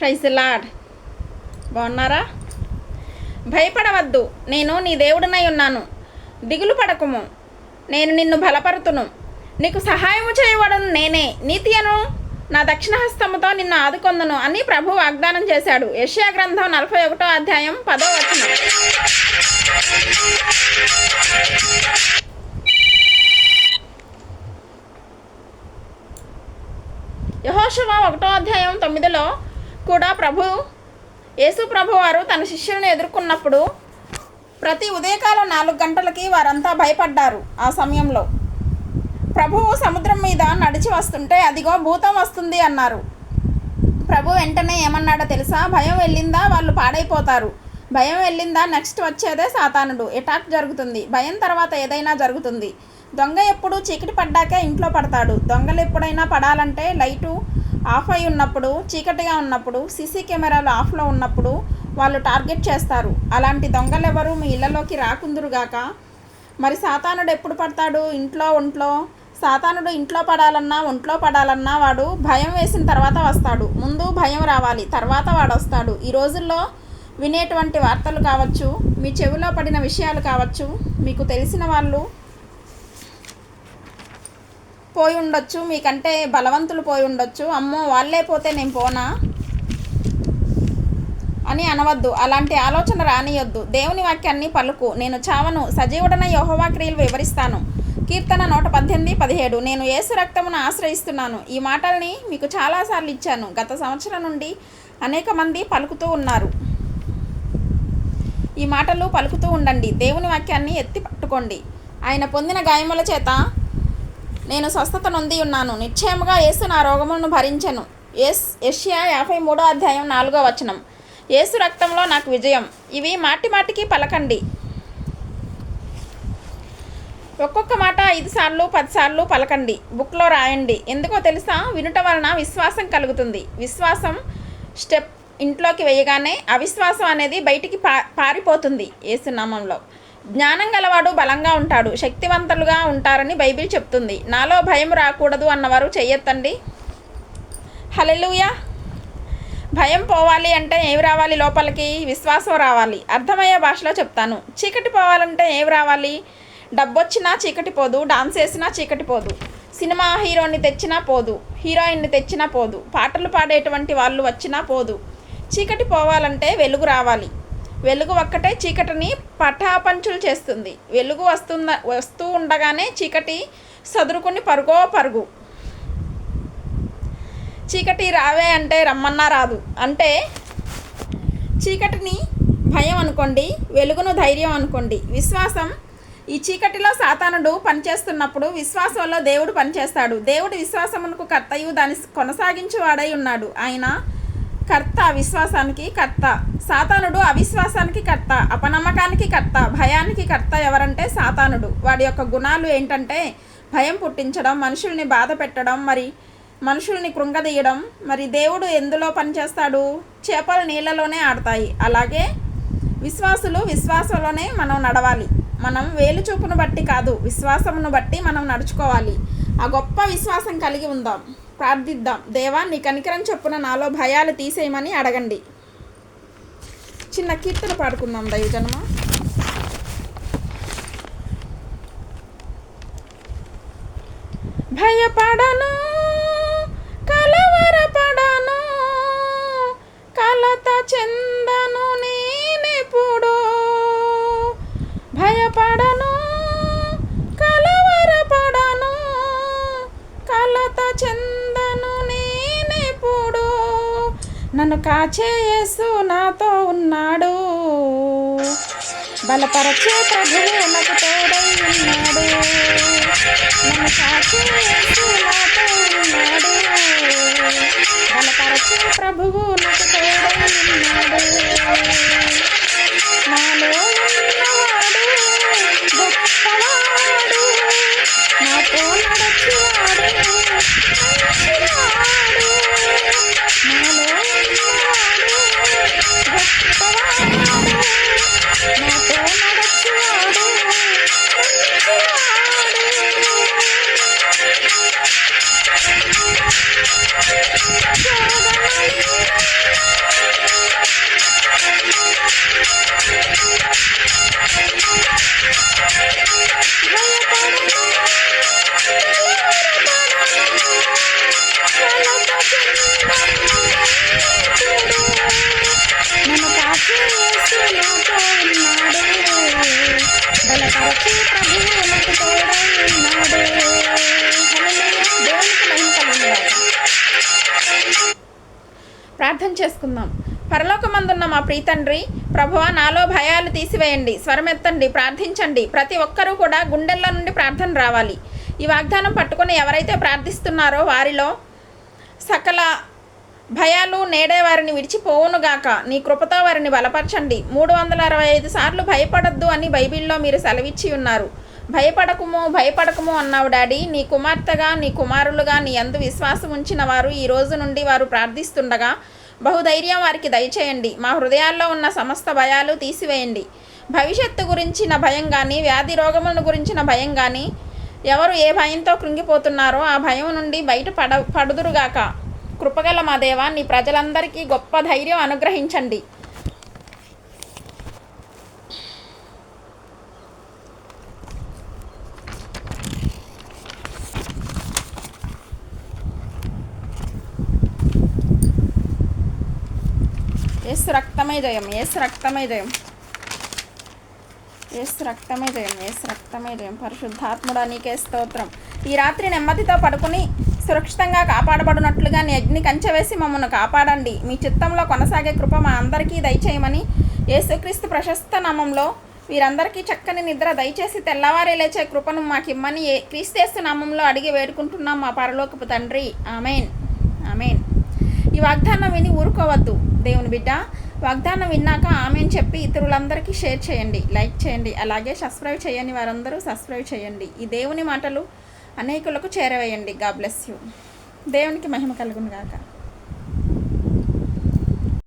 Praise the lord. బాగున్నారా? భయపడవద్దు, నేను నీ దేవుడినై ఉన్నాను. దిగులు పడకుము, నేను నిన్ను బలపరుతును. నీకు సహాయము చేయబడను నేనే, నీతియను నా దక్షిణ హస్తముతో నిన్ను ఆదుకొందును అని ప్రభు వాగ్దానం చేశాడు. యెషయా గ్రంథం 41వ అధ్యాయం 10వ వచనం. యెహోషువ 1వ అధ్యాయం 9లో కూడా యేసు ప్రభు వారు తన శిష్యులను ఎదుర్కొన్నప్పుడు ప్రతి ఉదయకాలం 4 గంటలకి వారంతా భయపడ్డారు. ఆ సమయంలో ప్రభువు సముద్రం మీద నడిచి వస్తుంటే అదిగో భూతం వస్తుంది అన్నారు. ప్రభు వెంటనే ఏమన్నాడో తెలుసా? భయం వెళ్ళిందా వాళ్ళు పాడైపోతారు. భయం వెళ్ళిందా నెక్స్ట్ వచ్చేదే సాతానుడు. అటాక్ జరుగుతుంది. భయం తర్వాత ఏదైనా జరుగుతుంది. దొంగ ఎప్పుడు చీకటి పడ్డాకే ఇంట్లో పడతాడు. దొంగలు ఎప్పుడైనా పడాలంటే లైటు ఆఫ్ అయి ఉన్నప్పుడు, చీకటిగా ఉన్నప్పుడు, సీసీ కెమెరాలు ఆఫ్లో ఉన్నప్పుడు వాళ్ళు టార్గెట్ చేస్తారు. అలాంటి దొంగలెవరు మీ ఇళ్లలోకి రాకుందురుగాక. మరి సాతానుడు ఎప్పుడు పడతాడు? ఒంట్లో. సాతానుడు ఇంట్లో పడాలన్నా ఒంట్లో పడాలన్నా వాడు భయం వేసిన తర్వాత వస్తాడు. ముందు భయం రావాలి, తర్వాత వాడు వస్తాడు. ఈ రోజుల్లో వినేటువంటి వార్తలు కావచ్చు, మీ చెవిలో పడిన విషయాలు కావచ్చు, మీకు తెలిసిన వాళ్ళు పోయి ఉండొచ్చు, మీకంటే బలవంతులు పోయి ఉండొచ్చు. అమ్మో వాళ్ళే పోతే నేను పోనా అని అనవద్దు. అలాంటి ఆలోచన రానియొద్దు. దేవుని వాక్యాన్ని పలుకు. నేను చావను, సజీవుడన యెహోవా క్రియలు వివరిస్తాను. కీర్తన 118:17. నేను యేసు రక్తమును ఆశ్రయిస్తున్నాను. ఈ మాటల్ని మీకు చాలాసార్లు ఇచ్చాను. గత సంవత్సరం నుండి అనేక మంది పలుకుతూ ఉన్నారు. ఈ మాటలు పలుకుతూ ఉండండి. దేవుని వాక్యాన్ని ఎత్తి పట్టుకోండి. ఆయన పొందిన గాయముల చేత నేను స్వస్థత నొంది ఉన్నాను. నిశ్చయముగా యేసు నా రోగములను భరించెను. యెషయా 53వ అధ్యాయం 4వ వచనం. యేసు రక్తంలో నాకు విజయం. ఇవి మాటికి పలకండి. ఒక్కొక్క మాట 5 సార్లు 10 సార్లు పలకండి. బుక్లో రాయండి. ఎందుకో తెలుసా? వినుట వలన విశ్వాసం కలుగుతుంది. విశ్వాసం స్టెప్ ఇంట్లోకి వేయగానే అవిశ్వాసం అనేది బయటికి పారిపోతుంది. యేసు నామంలో జ్ఞానం గలవాడు బలంగా ఉంటాడు, శక్తివంతులుగా ఉంటారని బైబిల్ చెప్తుంది. నాలో భయం రాకూడదు అన్నవారు చెయ్యొద్దండి. హల్లెలూయా. భయం పోవాలి అంటే ఏమి రావాలి? లోపలికి విశ్వాసం రావాలి. అర్థమయ్యే భాషలో చెప్తాను. చీకటి పోవాలంటే ఏమి రావాలి? డబ్బొచ్చినా చీకటి పోదు, డాన్స్ వేసినా చీకటి పోదు, సినిమా హీరోని తెచ్చినా పోదు, హీరోయిన్ని తెచ్చినా పోదు, పాటలు పాడేటువంటి వాళ్ళు వచ్చినా పోదు. చీకటి పోవాలంటే వెలుగు రావాలి. వెలుగు ఒక్కటే చీకటిని పటాపంచులు చేస్తుంది. వెలుగు వస్తూ ఉండగానే చీకటి సదురుకొని పరుగు. చీకటి రావే అంటే రమ్మన్నా రాదు. అంటే చీకటిని భయం అనుకోండి, వెలుగును ధైర్యం అనుకోండి. విశ్వాసం. ఈ చీకటిలో సాతానుడు పనిచేస్తున్నప్పుడు విశ్వాసంలో దేవుడు పనిచేస్తాడు. దేవుడు విశ్వాసమునకు కర్తయు దాన్ని కొనసాగించేవాడై ఉన్నాడు. ఆయన కర్త, విశ్వాసానికి కర్త. సాతానుడు అవిశ్వాసానికి కర్త, అపనమ్మకానికి కర్త, భయానికి కర్త. ఎవరంటే సాతానుడు. వాడి యొక్క గుణాలు ఏంటంటే భయం పుట్టించడం, మనుషుల్ని బాధ పెట్టడం, మరి మనుషుల్ని కృంగదీయడం. మరి దేవుడు ఎందులో పనిచేస్తాడు? చేపలు నీళ్ళలోనే ఆడతాయి. అలాగే విశ్వాసంలోనే మనం నడవాలి. మనం వేలు చూపును బట్టి కాదు, విశ్వాసమును బట్టి మనం నడుచుకోవాలి. ఆ గొప్ప విశ్వాసం కలిగి ఉందాం. ప్రార్థిద్దాం. దేవా, నీ కనికరం చొప్పున నాలో భయాలు తీసేయమని అడగండి. చిన్న కీర్తన పాడుకుందాం దైవజనమా. భయపడను, కలవరపడను, కలత చెందను నేనెప్పుడు. భయపడను, కలవరపడను, కలత చెందను నేనెప్పుడు. నన్ను కాచే యేసు నాతో ఉన్నాడు, బలపరచే ప్రభువు నాకు తోడై ఉన్నాడు. నన్ను కాచే యేసు నాతో ఉన్నాడు, బలపరచే ప్రభువు నాకు తోడై ఉన్నాడు. నాలో ఉన్నవాడు గొప్పవాడు, నాతో నడచువాడు మంచివాడు. నాలో ఉన్నవాడు గొప్పవాడు, నాతో నడచువాడు మంచివాడు. ప్రార్థన చేసుకుందాం. పరలోకమందున్న మా ప్రీతండ్రి, ప్రభువా, నాలో భయాలు తీసివేయండి. స్వరమెత్తండి, ప్రార్థించండి. ప్రతి ఒక్కరూ కూడా గుండెల్లో నుండి ప్రార్థన రావాలి. ఈ వాగ్దానం పట్టుకొని ఎవరైతే ప్రార్థిస్తున్నారో వారిలో సకల భయాలు నేడే వారిని విడిచిపోవునుగాక. నీ కృపతో వారిని బలపరచండి. 365 సార్లు భయపడొద్దు అని బైబిల్లో మీరు సెలవిచ్చి ఉన్నారు. భయపడకము అన్నావు డాడీ. నీ కుమార్తెగా, నీ కుమారులుగా నీ యందు విశ్వాసం ఉంచిన వారు ఈ రోజు నుండి వారు ప్రార్థిస్తుండగా బహుధైర్యం వారికి దయచేయండి. మా హృదయాల్లో ఉన్న సమస్త భయాలు తీసివేయండి. భవిష్యత్తు గురించిన భయం కానీ, వ్యాధి రోగములను గురించిన భయం కానీ, ఎవరు ఏ భయంతో కృంగిపోతున్నారో ఆ భయం నుండి పడుదురుగాక. కృపగల మా దేవా, నీ ప్రజలందరికీ గొప్ప ధైర్యం అనుగ్రహించండి. యేసు రక్తమే జయం, యేసు రక్తమే జయం, యేసు రక్తమే జయం, యేసు రక్తమే జయం. పరిశుద్ధాత్ముడా, నీకే స్తోత్రం. ఈ రాత్రి నెమ్మదితో పడుకుని సురక్షితంగా కాపాడబడినట్లుగా నీ అగ్ని కంచెవేసి మమ్మల్ని కాపాడండి. మీ చిత్తంలో కొనసాగే కృప మా అందరికీ దయచేయమని యేసుక్రీస్తు ప్రశస్త నామంలో వీరందరికీ చక్కని నిద్ర దయచేసి తెల్లవారే లేచే కృపను మాకిమ్మని క్రీస్తు నామంలో అడిగి వేడుకుంటున్నాం మా పరలోకపు తండ్రి. Amen, amen. ఈ వాగ్దానం విని ఊరుకోవద్దు దేవుని బిడ్డ. వాగ్దానం విన్నాక ఆమెన్ చెప్పి ఇతరులందరికీ షేర్ చేయండి, లైక్ చేయండి. అలాగే సబ్స్క్రైబ్ చేయని వారందరూ సబ్స్క్రైబ్ చేయండి. ఈ దేవుని మాటలు అనేకులకు చేరవేయండి. God bless you. దేవునికి మహిమ కలుగును గాక.